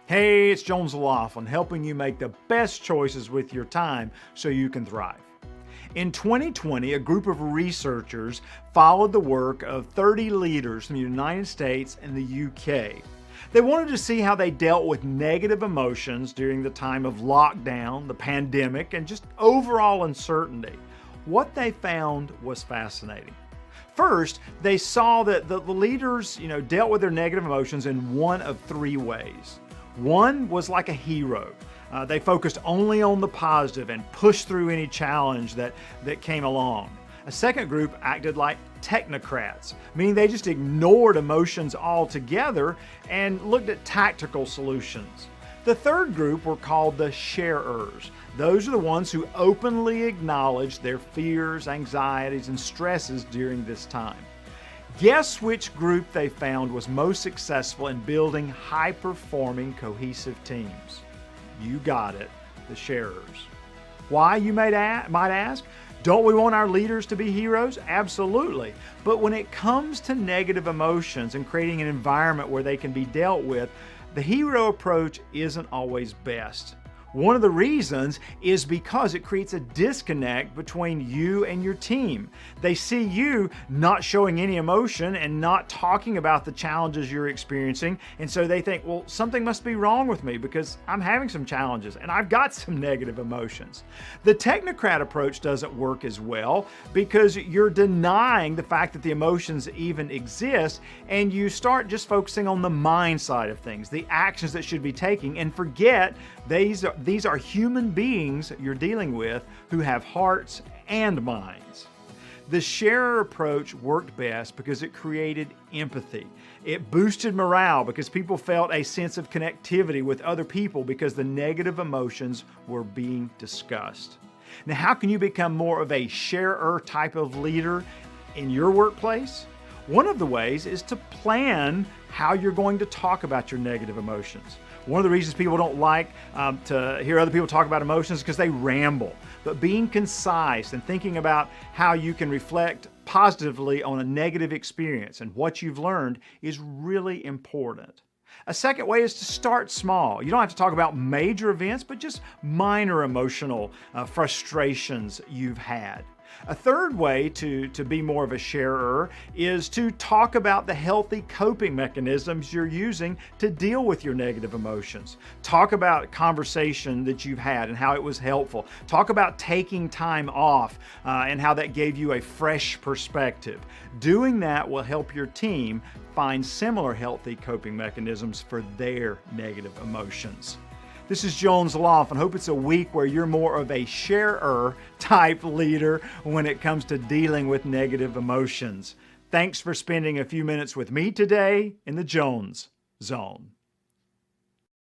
Hey, it's Jones Loflin, helping you make the best choices with your time so you can thrive. In 2020, a group of researchers followed the work of 30 leaders from the United States and the UK. They wanted to see how they dealt with negative emotions during the time of lockdown, the pandemic, and just overall uncertainty. What they found was fascinating. First, they saw that the leaders, dealt with their negative emotions in one of three ways. One was like a hero. They focused only on the positive and pushed through any challenge that came along. A second group acted like technocrats, meaning they just ignored emotions altogether and looked at tactical solutions. The third group were called the sharers. Those are the ones who openly acknowledged their fears, anxieties, and stresses during this time. Guess which group they found was most successful in building high-performing, cohesive teams? You got it, the sharers. Why, you might ask? Don't we want our leaders to be heroes? Absolutely. But when it comes to negative emotions and creating an environment where they can be dealt with, the hero approach isn't always best. One of the reasons is because it creates a disconnect between you and your team. They see you not showing any emotion and not talking about the challenges you're experiencing, and so they think, well, something must be wrong with me because I'm having some challenges and I've got some negative emotions. The technocrat approach doesn't work as well because you're denying the fact that the emotions even exist, and you start just focusing on the mind side of things, the actions that should be taken, and forget these are human beings you're dealing with who have hearts and minds. The sharer approach worked best because it created empathy. It boosted morale because people felt a sense of connectivity with other people because the negative emotions were being discussed. Now, how can you become more of a sharer type of leader in your workplace? One of the ways is to plan how you're going to talk about your negative emotions. One of the reasons people don't like to hear other people talk about emotions is because they ramble. But being concise and thinking about how you can reflect positively on a negative experience and what you've learned is really important. A second way is to start small. You don't have to talk about major events, but just minor emotional frustrations you've had. A third way to be more of a sharer is to talk about the healthy coping mechanisms you're using to deal with your negative emotions. Talk about conversation that you've had and how it was helpful. Talk about taking time off and how that gave you a fresh perspective. Doing that will help your team find similar healthy coping mechanisms for their negative emotions. This is Jones Loflin. I hope it's a week where you're more of a sharer type leader when it comes to dealing with negative emotions. Thanks for spending a few minutes with me today in the Jones Zone.